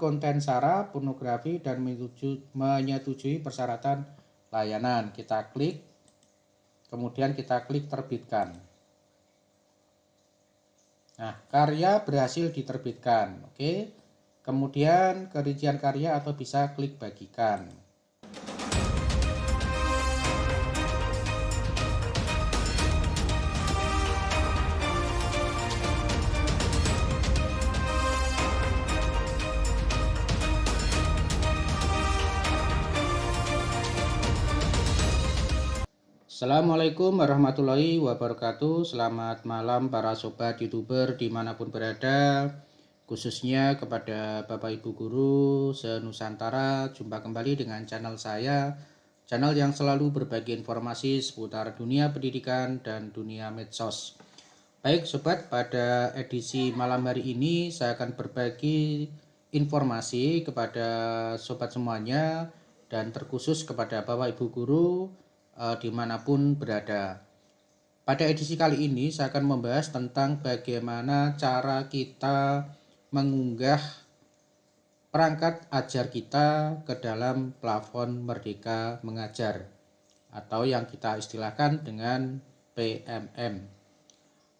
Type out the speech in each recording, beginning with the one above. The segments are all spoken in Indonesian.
konten sara, pornografi, dan menyetujui persyaratan layanan. Kita klik, kemudian kita klik terbitkan. Nah, karya berhasil diterbitkan. Oke. Kemudian kerincian karya atau bisa klik bagikan. Assalamualaikum warahmatullahi wabarakatuh. Selamat malam para sobat YouTuber dimanapun berada, khususnya kepada Bapak Ibu Guru se-Nusantara. Jumpa kembali dengan channel saya, channel yang selalu berbagi informasi seputar dunia pendidikan dan dunia medsos. Baik sobat, pada edisi malam hari ini saya akan berbagi informasi kepada sobat semuanya dan terkhusus kepada Bapak Ibu Guru dimanapun berada. Pada edisi kali ini saya akan membahas tentang bagaimana cara kita mengunggah perangkat ajar kita ke dalam plafon Merdeka Mengajar atau yang kita istilahkan dengan PMM.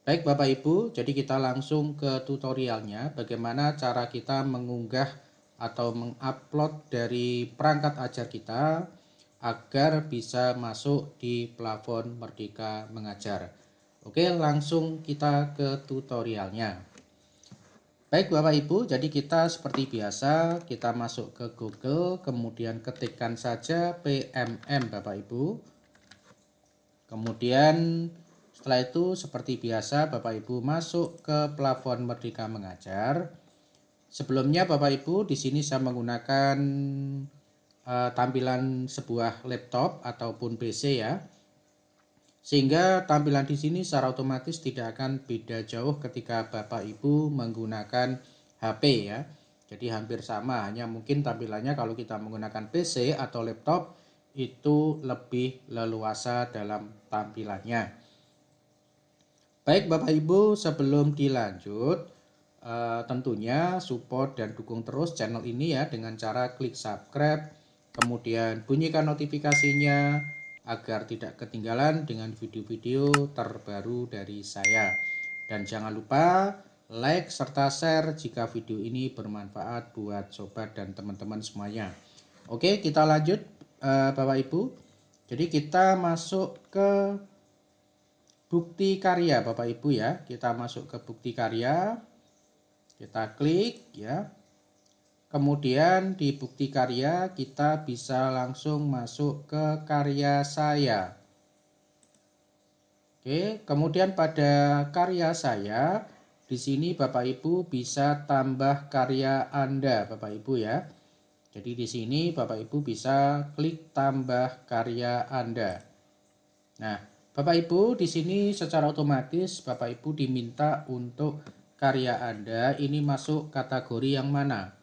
Baik Bapak Ibu, jadi kita langsung ke tutorialnya bagaimana cara kita mengunggah atau mengupload dari perangkat ajar kita agar bisa masuk di plafon Merdeka Mengajar. Oke, langsung kita ke tutorialnya. Baik Bapak Ibu, jadi kita seperti biasa, kita masuk ke Google, kemudian ketikkan saja PMM Bapak Ibu. Kemudian setelah itu seperti biasa Bapak Ibu masuk ke plafon Merdeka Mengajar. Sebelumnya Bapak Ibu, di sini saya menggunakan tampilan sebuah laptop ataupun PC ya, sehingga tampilan di sini secara otomatis tidak akan beda jauh ketika Bapak Ibu menggunakan HP ya. Jadi hampir sama, hanya mungkin tampilannya kalau kita menggunakan PC atau laptop itu lebih leluasa dalam tampilannya. Baik Bapak Ibu, sebelum dilanjut tentunya support dan dukung terus channel ini ya dengan cara klik subscribe, kemudian bunyikan notifikasinya agar tidak ketinggalan dengan video-video terbaru dari saya. Dan jangan lupa like serta share jika video ini bermanfaat buat sobat dan teman-teman semuanya. Oke, kita lanjut Bapak Ibu. Jadi kita masuk ke bukti karya Bapak Ibu ya. Kita masuk ke bukti karya. Kita klik ya. Kemudian di bukti karya kita bisa langsung masuk ke karya saya. Oke, kemudian pada karya saya di sini Bapak Ibu bisa tambah karya Anda Bapak Ibu ya. Jadi di sini Bapak Ibu bisa klik tambah karya Anda. Nah, Bapak Ibu di sini secara otomatis Bapak Ibu diminta untuk karya Anda ini masuk kategori yang mana?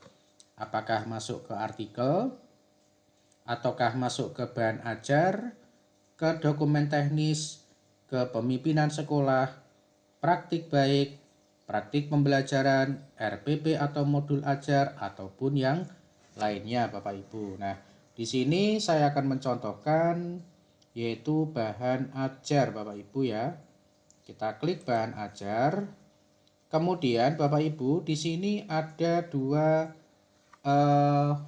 Apakah masuk ke artikel, ataukah masuk ke bahan ajar, ke dokumen teknis, ke pemimpinan sekolah, praktik baik, praktik pembelajaran, RPP atau modul ajar, ataupun yang lainnya Bapak Ibu. Nah, di sini saya akan mencontohkan yaitu bahan ajar Bapak Ibu ya. Kita klik bahan ajar. Kemudian Bapak Ibu di sini ada dua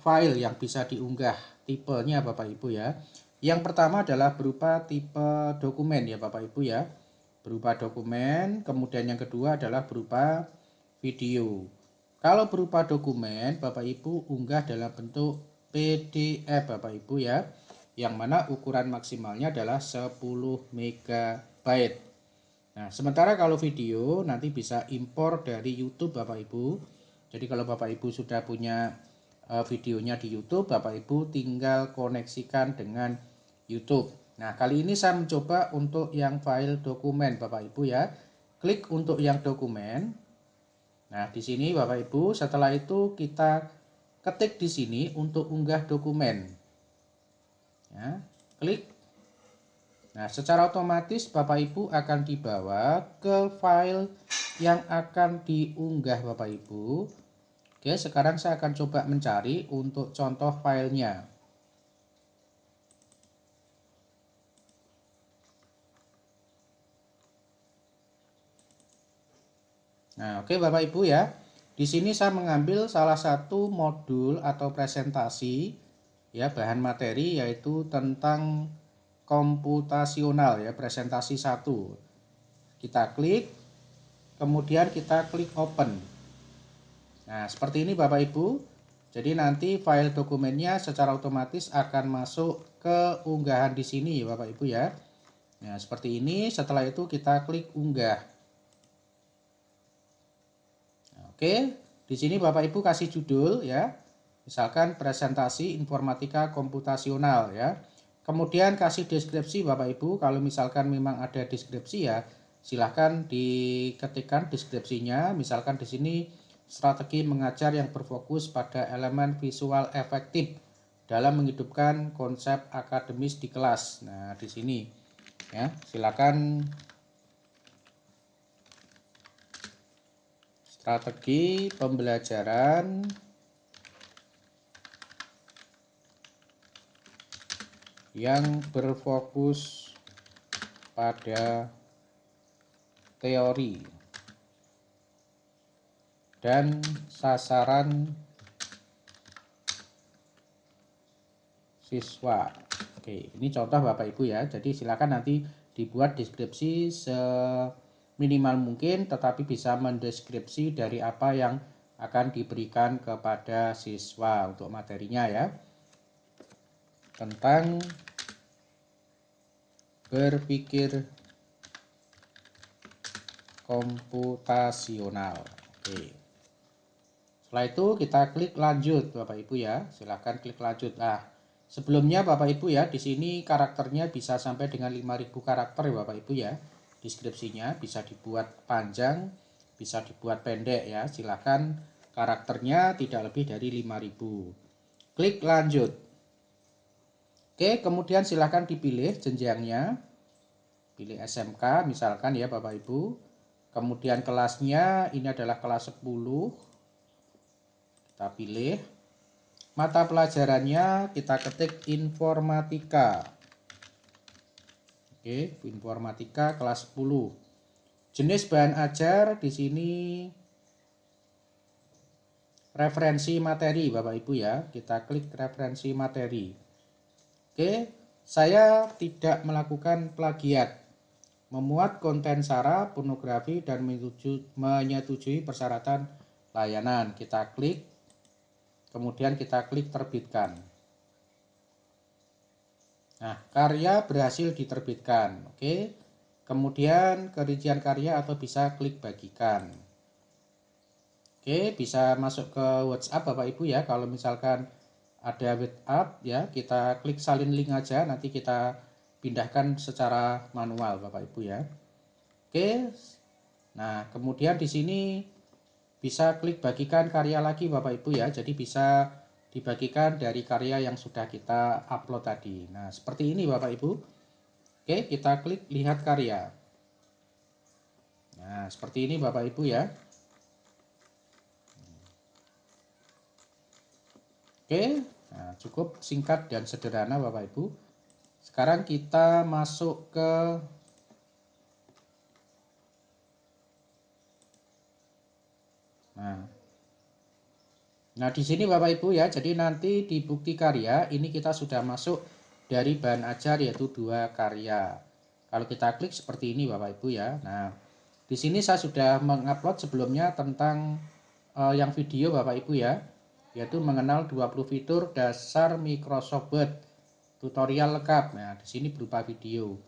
file yang bisa diunggah tipenya Bapak Ibu ya. Yang pertama adalah berupa tipe dokumen ya Bapak Ibu ya, berupa dokumen. Kemudian yang kedua adalah berupa video. Kalau berupa dokumen Bapak Ibu unggah dalam bentuk PDF Bapak Ibu ya, yang mana ukuran maksimalnya adalah 10 MB. Nah, sementara kalau video nanti bisa impor dari YouTube Bapak Ibu. Jadi kalau Bapak Ibu sudah punya videonya di YouTube, Bapak Ibu tinggal koneksikan dengan YouTube. Nah, kali ini saya mencoba untuk yang file dokumen Bapak Ibu ya. Klik untuk yang dokumen. Nah, di sini Bapak Ibu, setelah itu kita ketik di sini untuk unggah dokumen. Ya, klik. Nah, secara otomatis Bapak Ibu akan dibawa ke file yang akan diunggah Bapak Ibu. Oke, sekarang saya akan coba mencari untuk contoh filenya. Nah, oke Bapak Ibu ya. Di sini saya mengambil salah satu modul atau presentasi ya, bahan materi yaitu tentang komputasional ya, presentasi 1. Kita klik, kemudian kita klik open. Nah, seperti ini Bapak Ibu. Jadi nanti file dokumennya secara otomatis akan masuk ke unggahan di sini Bapak Ibu ya. Nah, seperti ini. Setelah itu kita klik unggah. Oke, di sini Bapak Ibu kasih judul ya. Misalkan presentasi informatika komputasional ya. Kemudian kasih deskripsi Bapak Ibu. Kalau misalkan memang ada deskripsi ya, silahkan diketikkan deskripsinya. Misalkan di sini strategi mengajar yang berfokus pada elemen visual efektif dalam menghidupkan konsep akademis di kelas. Nah, di sini ya, silakan strategi pembelajaran yang berfokus pada teori dan sasaran siswa. Oke, ini contoh Bapak Ibu ya. Jadi silakan nanti dibuat deskripsi seminimal mungkin, tetapi bisa mendeskripsi dari apa yang akan diberikan kepada siswa untuk materinya ya. Tentang berpikir komputasional. Oke. Setelah itu kita klik lanjut Bapak Ibu ya. Silahkan klik lanjut. Nah, sebelumnya Bapak Ibu ya, di sini karakternya bisa sampai dengan 5.000 karakter ya Bapak Ibu ya. Deskripsinya bisa dibuat panjang, bisa dibuat pendek ya. Silahkan karakternya tidak lebih dari 5.000. Klik lanjut. Oke, kemudian silahkan dipilih jenjangnya. Pilih SMK misalkan ya Bapak Ibu. Kemudian kelasnya ini adalah kelas 10. Kita pilih. Mata pelajarannya kita ketik informatika. Oke, informatika kelas 10. Jenis bahan ajar di sini referensi materi Bapak Ibu ya. Kita klik referensi materi. Oke, saya tidak melakukan plagiat. Memuat konten sara, pornografi dan menyetujui persyaratan layanan. Kita klik. Kemudian kita klik terbitkan. Nah, karya berhasil diterbitkan. Oke. Kemudian kerincian karya atau bisa klik bagikan. Oke, bisa masuk ke WhatsApp Bapak Ibu ya. Kalau misalkan ada WhatsApp ya, kita klik salin link aja, nanti kita pindahkan secara manual Bapak Ibu ya. Oke. Nah, kemudian di sini bisa klik bagikan karya lagi Bapak Ibu ya. Jadi bisa dibagikan dari karya yang sudah kita upload tadi. Nah, seperti ini Bapak Ibu. Oke, kita klik lihat karya. Nah, seperti ini Bapak Ibu ya. Oke, nah, cukup singkat dan sederhana Bapak Ibu. Sekarang kita masuk ke Nah, di sini Bapak Ibu ya, jadi nanti di bukti karya ini kita sudah masuk dari bahan ajar yaitu 2 karya. Kalau kita klik seperti ini Bapak Ibu ya. Nah, di sini saya sudah mengupload sebelumnya tentang yang video Bapak Ibu ya, yaitu mengenal 20 fitur dasar Microsoft Word tutorial lengkap. Nah, di sini berupa video.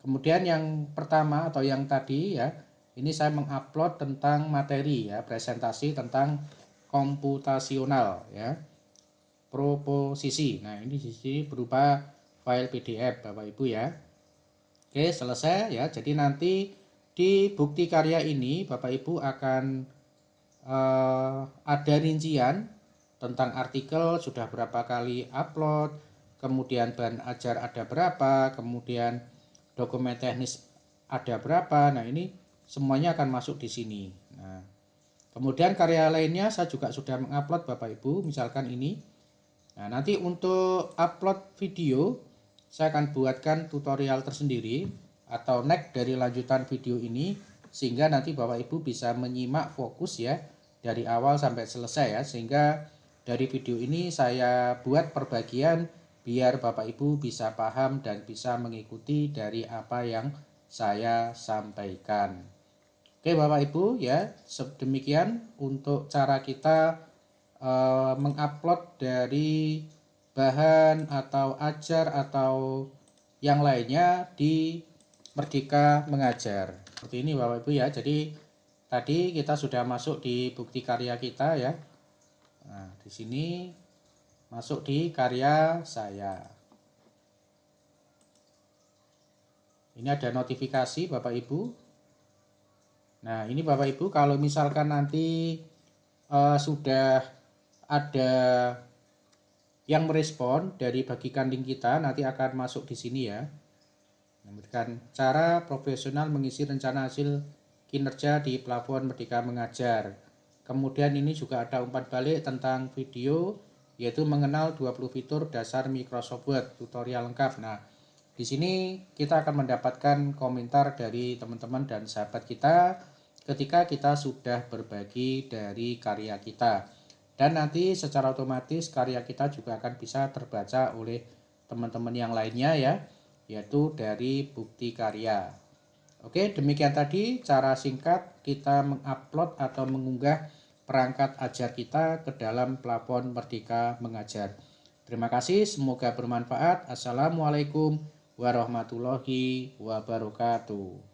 Kemudian yang pertama atau yang tadi ya, ini saya mengupload tentang materi ya, presentasi tentang komputasional ya, proposisi. Nah, ini di sini berupa file PDF Bapak Ibu ya. Oke, selesai ya. Jadi nanti di bukti karya ini Bapak Ibu akan ada rincian tentang artikel sudah berapa kali upload, kemudian bahan ajar ada berapa, kemudian dokumen teknis ada berapa. Nah, ini semuanya akan masuk di sini. Nah, Kemudian karya lainnya saya juga sudah mengupload Bapak Ibu, misalkan ini. Nah, nanti untuk upload video, saya akan buatkan tutorial tersendiri atau next dari lanjutan video ini, sehingga nanti Bapak Ibu bisa menyimak fokus ya, dari awal sampai selesai ya, sehingga dari video ini saya buat perbagian biar Bapak Ibu bisa paham dan bisa mengikuti dari apa yang saya sampaikan. Oke Bapak Ibu ya, demikian untuk cara kita mengupload dari bahan atau ajar atau yang lainnya di Merdeka Mengajar. Seperti ini Bapak Ibu ya. Jadi tadi kita sudah masuk di bukti karya kita ya. Nah, di sini masuk di karya saya. Ini ada notifikasi Bapak Ibu. Nah, ini Bapak Ibu kalau misalkan nanti sudah ada yang merespon dari bagikan link kita, nanti akan masuk di sini ya. Memberikan cara profesional mengisi rencana hasil kinerja di platform Merdeka Mengajar. Kemudian ini juga ada umpan balik tentang video, yaitu mengenal 20 fitur dasar Microsoft Word, tutorial lengkap. Nah, di sini kita akan mendapatkan komentar dari teman-teman dan sahabat kita ketika kita sudah berbagi dari karya kita. Dan nanti secara otomatis karya kita juga akan bisa terbaca oleh teman-teman yang lainnya ya, yaitu dari bukti karya. Oke, demikian tadi cara singkat kita mengupload atau mengunggah perangkat ajar kita ke dalam platform Merdeka Mengajar. Terima kasih, semoga bermanfaat. Assalamualaikum warahmatullahi wabarakatuh.